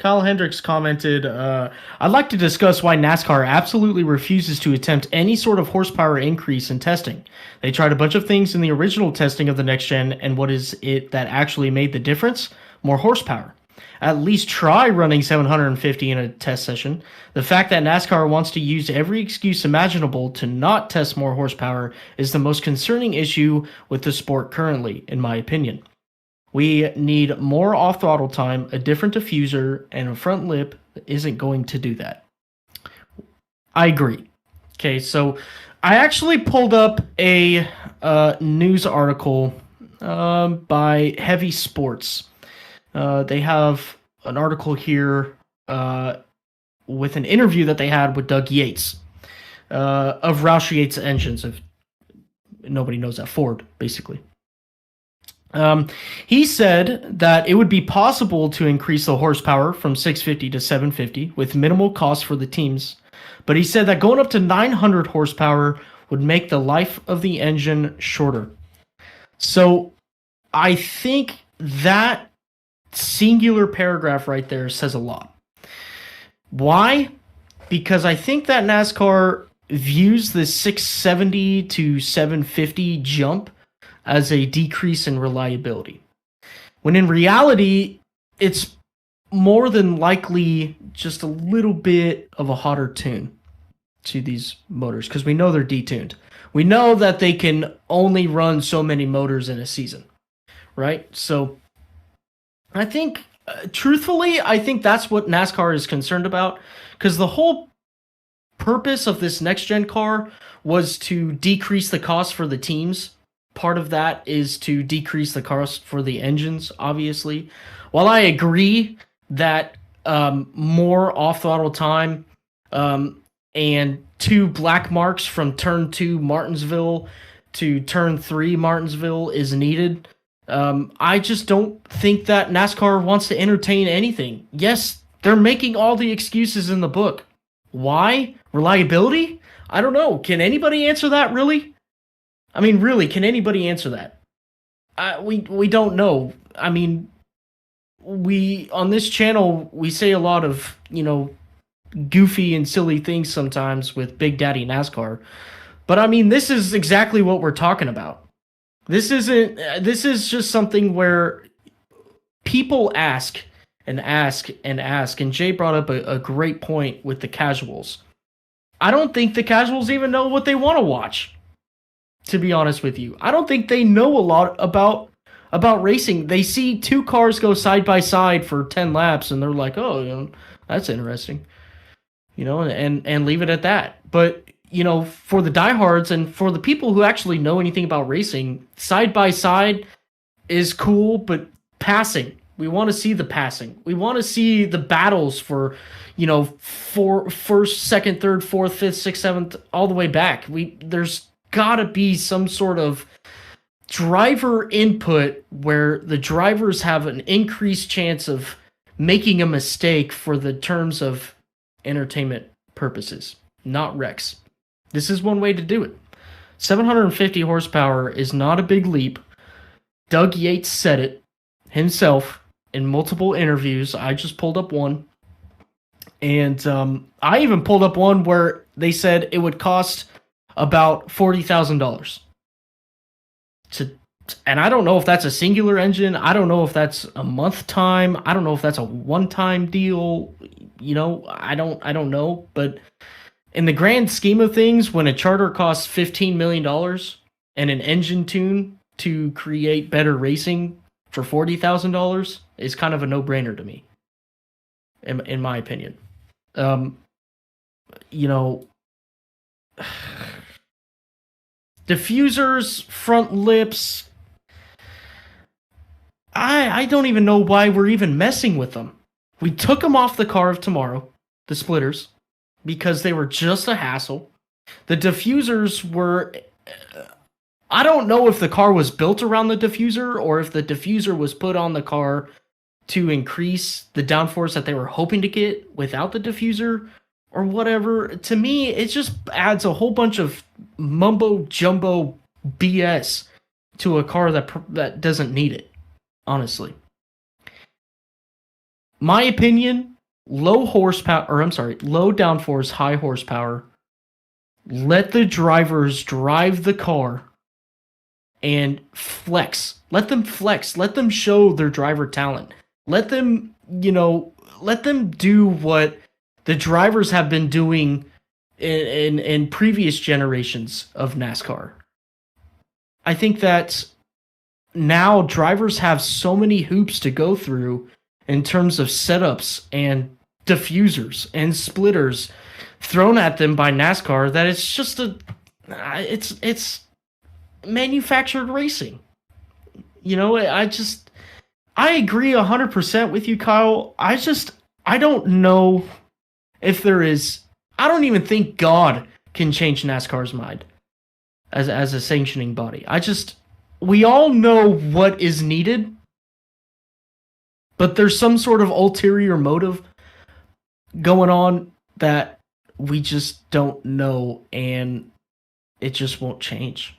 Kyle Hendricks commented, I'd like to discuss why NASCAR absolutely refuses to attempt any sort of horsepower increase in testing. They tried a bunch of things in the original testing of the next gen, and what is it that actually made the difference? More horsepower. At least try running 750 in a test session. The fact that NASCAR wants to use every excuse imaginable to not test more horsepower is the most concerning issue with the sport currently, in my opinion. We need more off throttle time, a different diffuser, and a front lip isn't going to do that. I agree. Okay, so I actually pulled up a news article by Heavy Sports. They have an article here with an interview that they had with Doug Yates of Roush Yates Engines. If nobody knows that, Ford, basically. He said that it would be possible to increase the horsepower from 650 to 750 with minimal cost for the teams, but he said that going up to 900 horsepower would make the life of the engine shorter. So I think that singular paragraph right there says a lot. Why? Because I think that NASCAR views the 670 to 750 jump as a decrease in reliability, when in reality, it's more than likely just a little bit of a hotter tune to these motors, because we know they're detuned. We know that they can only run so many motors in a season, right? So I think, truthfully, I think that's what NASCAR is concerned about, because the whole purpose of this next-gen car was to decrease the cost for the teams. Part of that is to decrease the cost for the engines, obviously. While I agree that more off-throttle time and 2 black marks from turn 2 Martinsville to turn 3 Martinsville is needed, I just don't think that NASCAR wants to entertain anything. Yes, they're making all the excuses in the book. Why? Reliability? I don't know. Can anybody answer that, really? I mean, really, can anybody answer that? We don't know. I mean, we on this channel we say a lot of goofy and silly things sometimes with Big Daddy NASCAR, but I mean this is exactly what we're talking about. This isn't. This is just something where people ask and ask and ask, and Jay brought up a great point with the casuals. I don't think the casuals even know what they want to watch. To be honest with you, I don't think they know a lot about racing. They see 2 cars go side by side for 10 laps, and they're like, "Oh, that's interesting," and leave it at that. But for the diehards and for the people who actually know anything about racing, side by side is cool, but passing. We want to see the passing. We want to see the battles for, first, second, third, fourth, fifth, sixth, seventh, all the way back. There's gotta be some sort of driver input where the drivers have an increased chance of making a mistake for the terms of entertainment purposes, not wrecks. This is one way to do it. 750 horsepower is not a big leap. Doug Yates said it himself in multiple interviews. I just pulled up one. And I even pulled up one where they said it would cost about $40,000. And I don't know if that's a singular engine. I don't know if that's a month time. I don't know if that's a one-time deal. I don't know. But in the grand scheme of things, when a charter costs $15 million and an engine tune to create better racing for $40,000 is kind of a no-brainer to me, in my opinion. Diffusers, front lips, I don't even know why we're even messing with them. We took them off the car of tomorrow, the splitters, because they were just a hassle. The diffusers were... I don't know if the car was built around the diffuser or if the diffuser was put on the car to increase the downforce that they were hoping to get without the diffuser or whatever. To me, it just adds a whole bunch of mumbo-jumbo BS to a car that doesn't need it, honestly. My opinion, low horsepower, or I'm sorry, low downforce, high horsepower. Let the drivers drive the car and flex. Let them flex. Let them show their driver talent. Let them, let them do what the drivers have been doing in previous generations of NASCAR. I think that now drivers have so many hoops to go through in terms of setups and diffusers and splitters thrown at them by NASCAR that it's just it's manufactured racing. I agree 100% with you, Kyle. I don't know if there is. I don't even think God can change NASCAR's mind as a sanctioning body. We all know what is needed, but there's some sort of ulterior motive going on that we just don't know, and it just won't change.